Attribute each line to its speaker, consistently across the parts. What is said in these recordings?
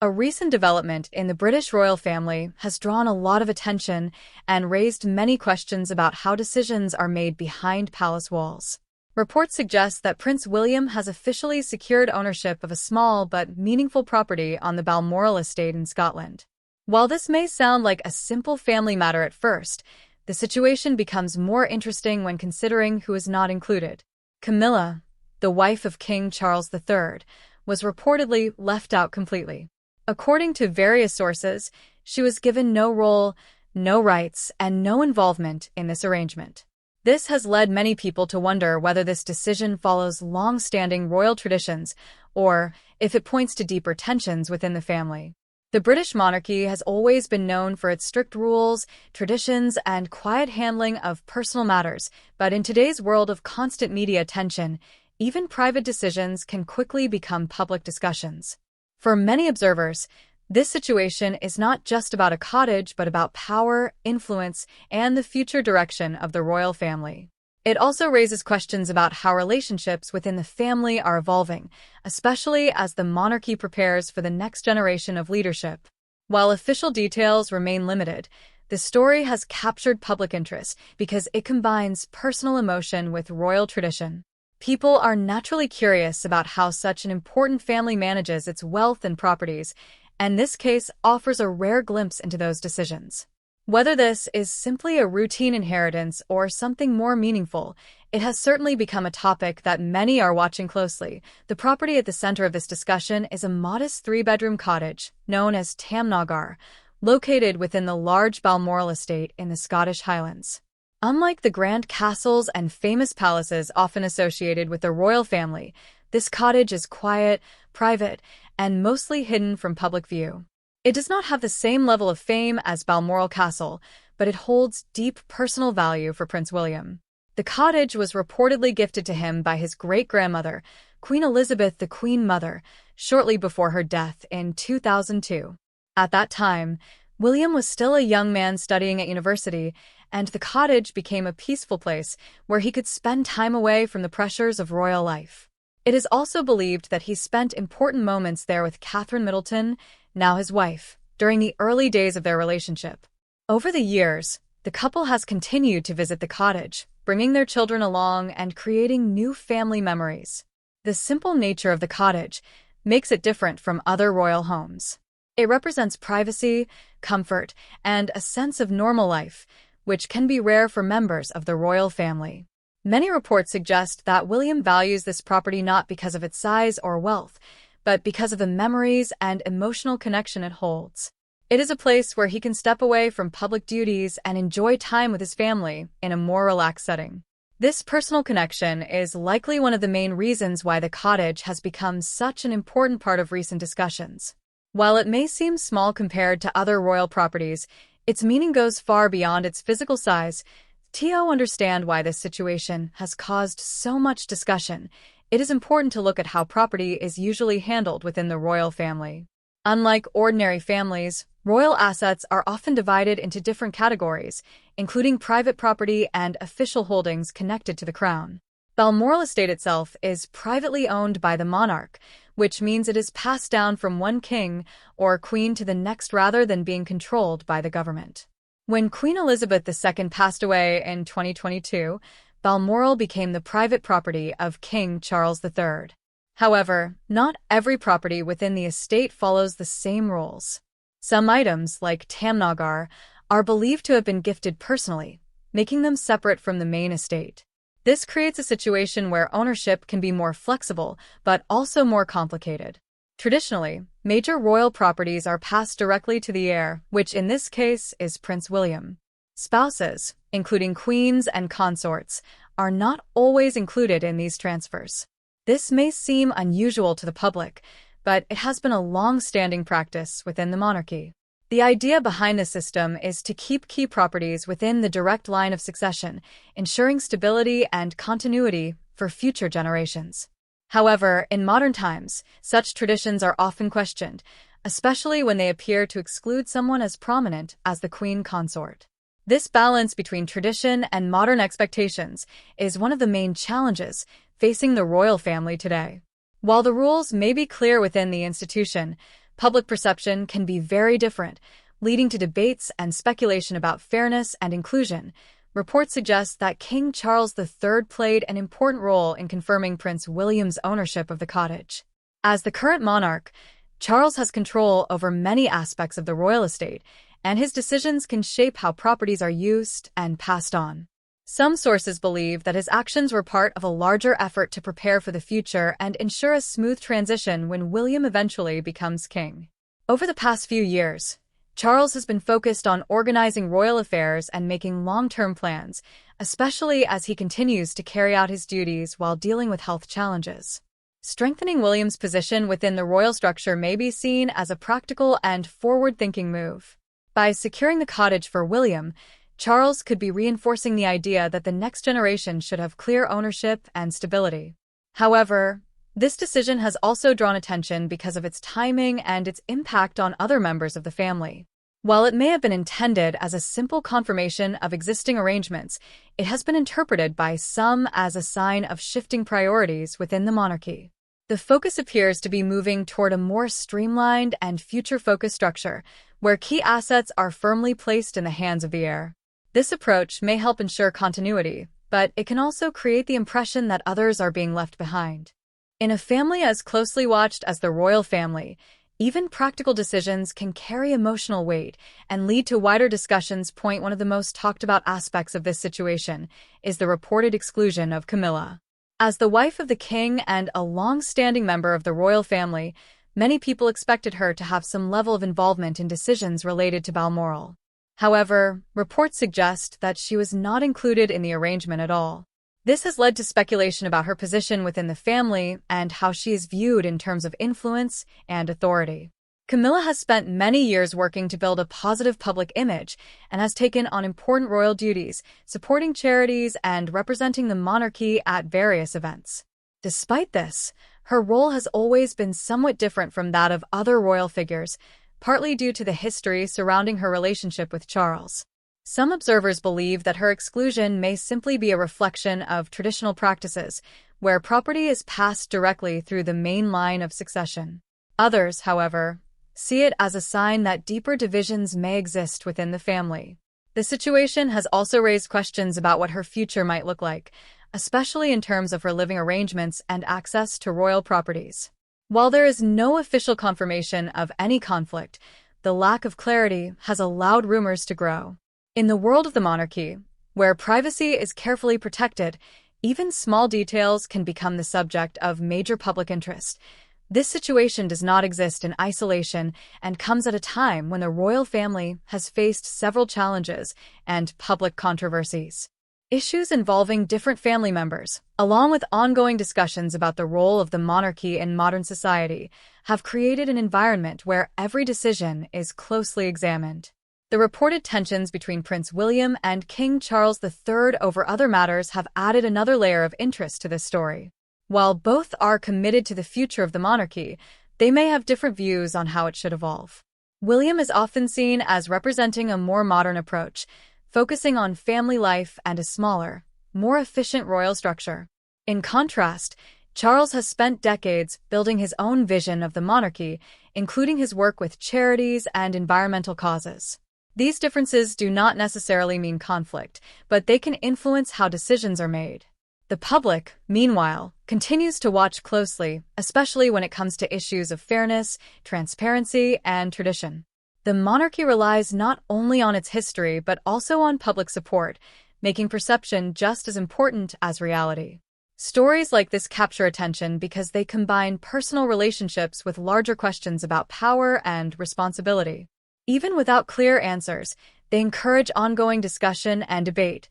Speaker 1: A recent development in the British royal family has drawn a lot of attention and raised many questions about how decisions are made behind palace walls. Reports suggest that Prince William has officially secured ownership of a small but meaningful property on the Balmoral estate in Scotland. While this may sound like a simple family matter at first, the situation becomes more interesting when considering who is not included. Camilla, the wife of King Charles III, was reportedly left out completely. According to various sources, she was given no role, no rights, and no involvement in this arrangement. This has led many people to wonder whether this decision follows long-standing royal traditions or if it points to deeper tensions within the family. The British monarchy has always been known for its strict rules, traditions, and quiet handling of personal matters, but in today's world of constant media attention, even private decisions can quickly become public discussions. For many observers, this situation is not just about a cottage but about power, influence, and the future direction of the royal family. It also raises questions about how relationships within the family are evolving, especially as the monarchy prepares for the next generation of leadership. While official details remain limited, the story has captured public interest because it combines personal emotion with royal tradition. People are naturally curious about how such an important family manages its wealth and properties, and this case offers a rare glimpse into those decisions. Whether this is simply a routine inheritance or something more meaningful, it has certainly become a topic that many are watching closely. The property at the center of this discussion is a modest three-bedroom cottage, known as Tamnagar, located within the large Balmoral estate in the Scottish Highlands. Unlike the grand castles and famous palaces often associated with the royal family, this cottage is quiet, private, and mostly hidden from public view. It does not have the same level of fame as Balmoral Castle, but it holds deep personal value for Prince William. The cottage was reportedly gifted to him by his great-grandmother, Queen Elizabeth, the Queen Mother, shortly before her death in 2002. At that time, William was still a young man studying at university, and the cottage became a peaceful place where he could spend time away from the pressures of royal life. It is also believed that he spent important moments there with Catherine Middleton, now his wife, during the early days of their relationship. Over the years, the couple has continued to visit the cottage, bringing their children along and creating new family memories. The simple nature of the cottage makes it different from other royal homes. It represents privacy, comfort, and a sense of normal life, which can be rare for members of the royal family. Many reports suggest that William values this property not because of its size or wealth, but because of the memories and emotional connection it holds. It is a place where he can step away from public duties and enjoy time with his family in a more relaxed setting. This personal connection is likely one of the main reasons why the cottage has become such an important part of recent discussions. While it may seem small compared to other royal properties, its meaning goes far beyond its physical size. To understand why this situation has caused so much discussion, it is important to look at how property is usually handled within the royal family. Unlike ordinary families, royal assets are often divided into different categories, including private property and official holdings connected to the crown. Balmoral estate itself is privately owned by the monarch, which means it is passed down from one king or queen to the next rather than being controlled by the government. When Queen Elizabeth II passed away in 2022, Balmoral became the private property of King Charles III. However, not every property within the estate follows the same rules. Some items, like Tamnagar, are believed to have been gifted personally, making them separate from the main estate. This creates a situation where ownership can be more flexible, but also more complicated. Traditionally, major royal properties are passed directly to the heir, which in this case is Prince William. Spouses, including queens and consorts, are not always included in these transfers. This may seem unusual to the public, but it has been a long-standing practice within the monarchy. The idea behind the system is to keep key properties within the direct line of succession, ensuring stability and continuity for future generations. However, in modern times, such traditions are often questioned, especially when they appear to exclude someone as prominent as the queen consort. This balance between tradition and modern expectations is one of the main challenges facing the royal family today. While the rules may be clear within the institution, public perception can be very different, leading to debates and speculation about fairness and inclusion. Reports suggest that King Charles III played an important role in confirming Prince William's ownership of the cottage. As the current monarch, Charles has control over many aspects of the royal estate, and his decisions can shape how properties are used and passed on. Some sources believe that his actions were part of a larger effort to prepare for the future and ensure a smooth transition when William eventually becomes king. Over the past few years, Charles has been focused on organizing royal affairs and making long-term plans, especially as he continues to carry out his duties while dealing with health challenges. Strengthening William's position within the royal structure may be seen as a practical and forward-thinking move. By securing the cottage for William, Charles could be reinforcing the idea that the next generation should have clear ownership and stability. However, this decision has also drawn attention because of its timing and its impact on other members of the family. While it may have been intended as a simple confirmation of existing arrangements, it has been interpreted by some as a sign of shifting priorities within the monarchy. The focus appears to be moving toward a more streamlined and future-focused structure, where key assets are firmly placed in the hands of the heir. This approach may help ensure continuity, but it can also create the impression that others are being left behind. In a family as closely watched as the royal family, even practical decisions can carry emotional weight and lead to wider discussions. One of the most talked about aspects of this situation is the reported exclusion of Camilla. As the wife of the king and a long-standing member of the royal family, many people expected her to have some level of involvement in decisions related to Balmoral. However, reports suggest that she was not included in the arrangement at all. This has led to speculation about her position within the family and how she is viewed in terms of influence and authority. Camilla has spent many years working to build a positive public image and has taken on important royal duties, supporting charities and representing the monarchy at various events. Despite this, her role has always been somewhat different from that of other royal figures, partly due to the history surrounding her relationship with Charles. Some observers believe that her exclusion may simply be a reflection of traditional practices, where property is passed directly through the main line of succession. Others, however, see it as a sign that deeper divisions may exist within the family. The situation has also raised questions about what her future might look like, especially in terms of her living arrangements and access to royal properties. While there is no official confirmation of any conflict, the lack of clarity has allowed rumors to grow. In the world of the monarchy, where privacy is carefully protected, even small details can become the subject of major public interest. This situation does not exist in isolation and comes at a time when the royal family has faced several challenges and public controversies. Issues involving different family members, along with ongoing discussions about the role of the monarchy in modern society, have created an environment where every decision is closely examined. The reported tensions between Prince William and King Charles III over other matters have added another layer of interest to this story. While both are committed to the future of the monarchy, they may have different views on how it should evolve. William is often seen as representing a more modern approach, focusing on family life and a smaller, more efficient royal structure. In contrast, Charles has spent decades building his own vision of the monarchy, including his work with charities and environmental causes. These differences do not necessarily mean conflict, but they can influence how decisions are made. The public, meanwhile, continues to watch closely, especially when it comes to issues of fairness, transparency, and tradition. The monarchy relies not only on its history but also on public support, making perception just as important as reality. Stories like this capture attention because they combine personal relationships with larger questions about power and responsibility. Even without clear answers, they encourage ongoing discussion and debate.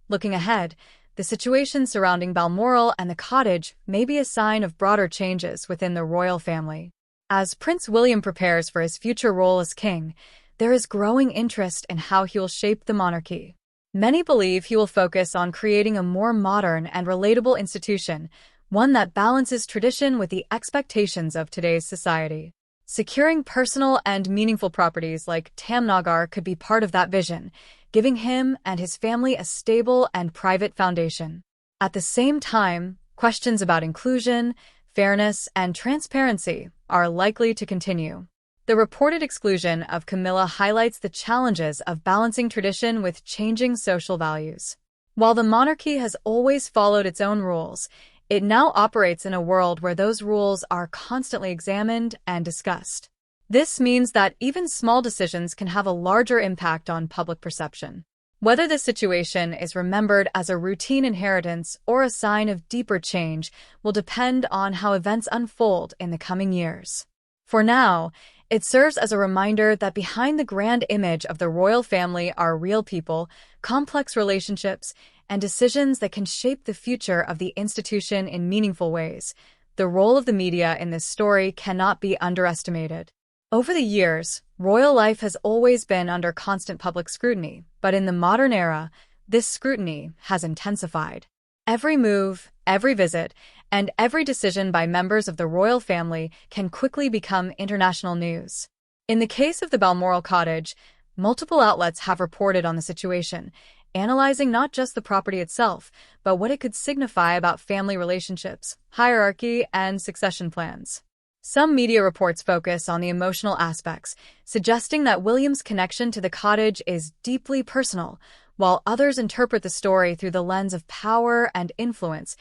Speaker 1: Looking ahead, the situation surrounding Balmoral and the cottage may be a sign of broader changes within the royal family. As Prince William prepares for his future role as king, there is growing interest in how he will shape the monarchy. Many believe he will focus on creating a more modern and relatable institution, one that balances tradition with the expectations of today's society. Securing personal and meaningful properties like Tamnagar could be part of that vision, giving him and his family a stable and private foundation. At the same time, questions about inclusion, fairness, and transparency are likely to continue. The reported exclusion of Camilla highlights the challenges of balancing tradition with changing social values. While the monarchy has always followed its own rules, it now operates in a world where those rules are constantly examined and discussed. This means that even small decisions can have a larger impact on public perception. Whether this situation is remembered as a routine inheritance or a sign of deeper change will depend on how events unfold in the coming years. For now, it serves as a reminder that behind the grand image of the royal family are real people, complex relationships, and decisions that can shape the future of the institution in meaningful ways. The role of the media in this story cannot be underestimated. Over the years, royal life has always been under constant public scrutiny, but in the modern era, this scrutiny has intensified. Every move, every visit, and every decision by members of the royal family can quickly become international news. In the case of the Balmoral Cottage, multiple outlets have reported on the situation, analyzing not just the property itself, but what it could signify about family relationships, hierarchy, and succession plans. Some media reports focus on the emotional aspects, suggesting that William's connection to the cottage is deeply personal, while others interpret the story through the lens of power and influence,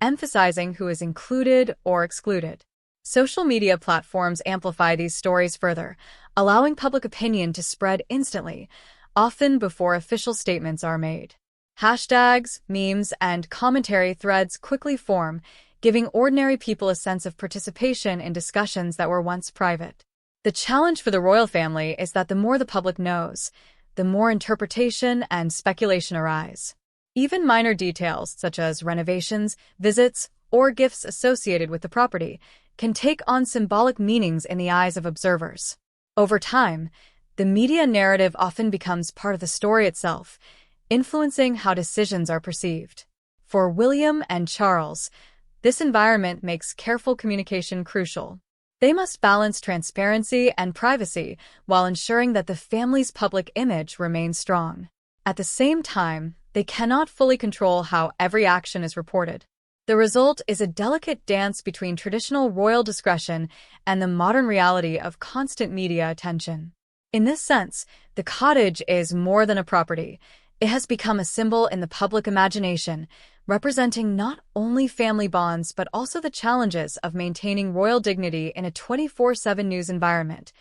Speaker 1: emphasizing who is included or excluded. Social media platforms amplify these stories further, allowing public opinion to spread instantly, often before official statements are made. Hashtags, memes, and commentary threads quickly form, giving ordinary people a sense of participation in discussions that were once private. The challenge for the royal family is that the more the public knows, the more interpretation and speculation arise. Even minor details, such as renovations, visits, or gifts associated with the property, can take on symbolic meanings in the eyes of observers. Over time, the media narrative often becomes part of the story itself, influencing how decisions are perceived. For William and Charles, this environment makes careful communication crucial. They must balance transparency and privacy while ensuring that the family's public image remains strong. At the same time, they cannot fully control how every action is reported. The result is a delicate dance between traditional royal discretion and the modern reality of constant media attention. In this sense, the cottage is more than a property. It has become a symbol in the public imagination, representing not only family bonds but also the challenges of maintaining royal dignity in a 24/7 news environment.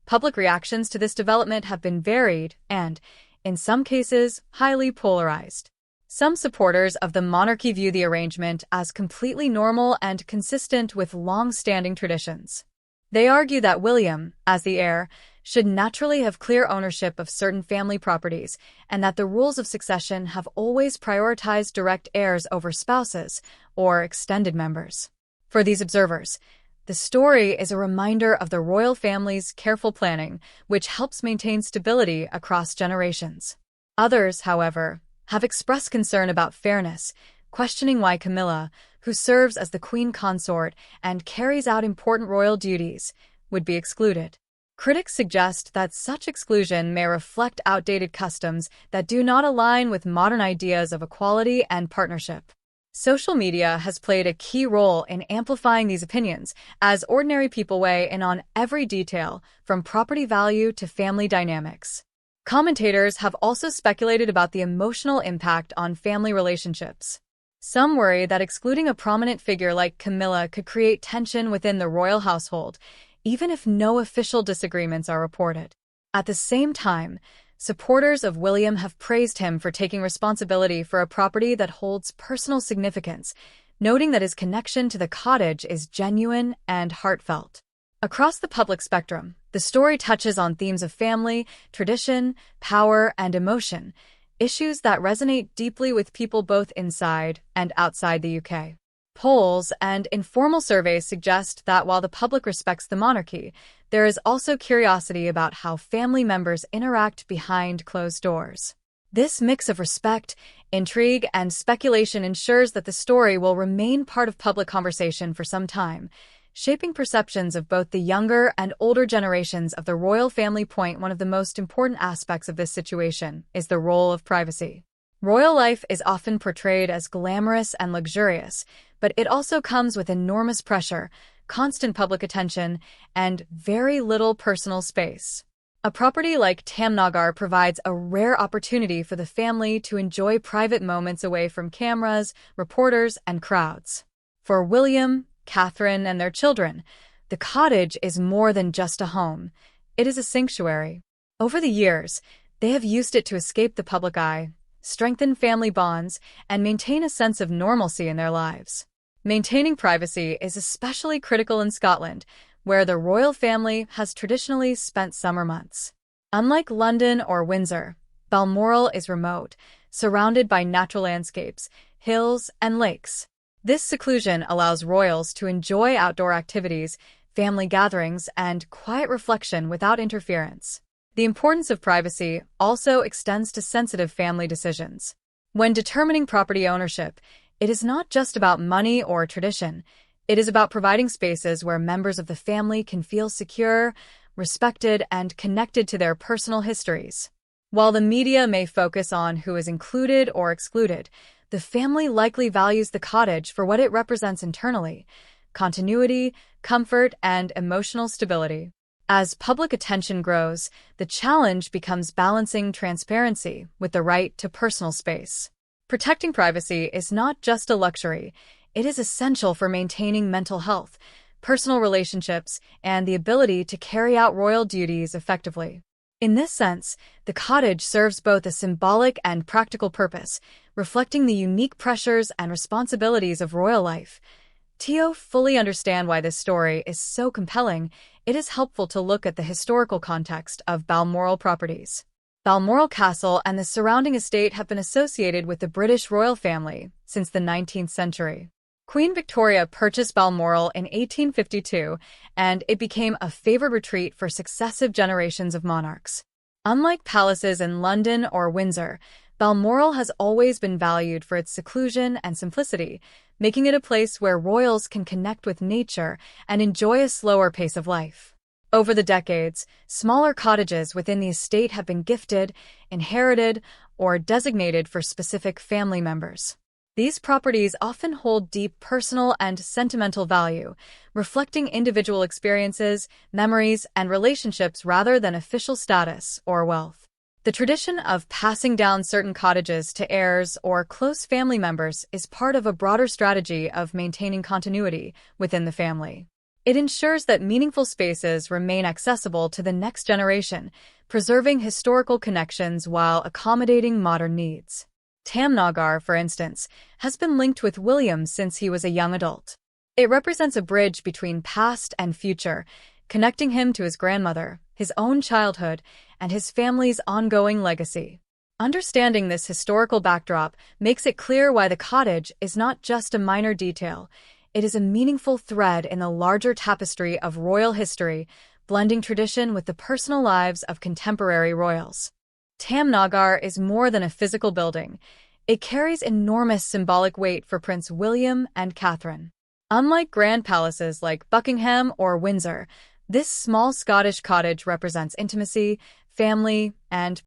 Speaker 1: Public reactions to this development have been varied and, in some cases, highly polarized. Some supporters of the monarchy view the arrangement as completely normal and consistent with long-standing traditions. They argue that William, as the heir, should naturally have clear ownership of certain family properties, and that the rules of succession have always prioritized direct heirs over spouses or extended members. For these observers, the story is a reminder of the royal family's careful planning, which helps maintain stability across generations. Others, however, have expressed concern about fairness, questioning why Camilla, who serves as the queen consort and carries out important royal duties, would be excluded. Critics suggest that such exclusion may reflect outdated customs that do not align with modern ideas of equality and partnership. Social media has played a key role in amplifying these opinions, as ordinary people weigh in on every detail, from property value to family dynamics. Commentators have also speculated about the emotional impact on family relationships. Some worry that excluding a prominent figure like Camilla could create tension within the royal household, even if no official disagreements are reported. At the same time, supporters of William have praised him for taking responsibility for a property that holds personal significance, noting that his connection to the cottage is genuine and heartfelt. Across the public spectrum, the story touches on themes of family, tradition, power, and emotion, issues that resonate deeply with people both inside and outside the UK. Polls and informal surveys suggest that while the public respects the monarchy, there is also curiosity about how family members interact behind closed doors. This mix of respect, intrigue, and speculation ensures that the story will remain part of public conversation for some time, shaping perceptions of both the younger and older generations of the royal family. One of the most important aspects of this situation is the role of privacy. Royal life is often portrayed as glamorous and luxurious, but it also comes with enormous pressure, constant public attention, and very little personal space. A property like Tamnagar provides a rare opportunity for the family to enjoy private moments away from cameras, reporters, and crowds. For William, Catherine, and their children, the cottage is more than just a home. It is a sanctuary. Over the years, they have used it to escape the public eye, strengthen family bonds, and maintain a sense of normalcy in their lives. Maintaining privacy is especially critical in Scotland, where the royal family has traditionally spent summer months. Unlike London or Windsor, Balmoral is remote, surrounded by natural landscapes, hills, and lakes. This seclusion allows royals to enjoy outdoor activities, family gatherings, and quiet reflection without interference. The importance of privacy also extends to sensitive family decisions. When determining property ownership, it is not just about money or tradition. It is about providing spaces where members of the family can feel secure, respected, and connected to their personal histories. While the media may focus on who is included or excluded, the family likely values the cottage for what it represents internally: continuity, comfort, and emotional stability. As public attention grows, the challenge becomes balancing transparency with the right to personal space. Protecting privacy is not just a luxury. It is essential for maintaining mental health, personal relationships, and the ability to carry out royal duties effectively. In this sense, the cottage serves both a symbolic and practical purpose, reflecting the unique pressures and responsibilities of royal life. To fully understand why this story is so compelling, it is helpful to look at the historical context of Balmoral properties. Balmoral Castle and the surrounding estate have been associated with the British royal family since the 19th century. Queen Victoria purchased Balmoral in 1852, and it became a favored retreat for successive generations of monarchs. Unlike palaces in London or Windsor, Balmoral has always been valued for its seclusion and simplicity, making it a place where royals can connect with nature and enjoy a slower pace of life. Over the decades, smaller cottages within the estate have been gifted, inherited, or designated for specific family members. These properties often hold deep personal and sentimental value, reflecting individual experiences, memories, and relationships rather than official status or wealth. The tradition of passing down certain cottages to heirs or close family members is part of a broader strategy of maintaining continuity within the family. It ensures that meaningful spaces remain accessible to the next generation, preserving historical connections while accommodating modern needs. Tamnagar, for instance, has been linked with William since he was a young adult. It represents a bridge between past and future, connecting him to his grandmother, his own childhood, and his family's ongoing legacy. Understanding this historical backdrop makes it clear why the cottage is not just a minor detail. It is a meaningful thread in the larger tapestry of royal history, blending tradition with the personal lives of contemporary royals. Tamnagar is more than a physical building. It carries enormous symbolic weight for Prince William and Catherine. Unlike grand palaces like Buckingham or Windsor, this small Scottish cottage represents intimacy, family, and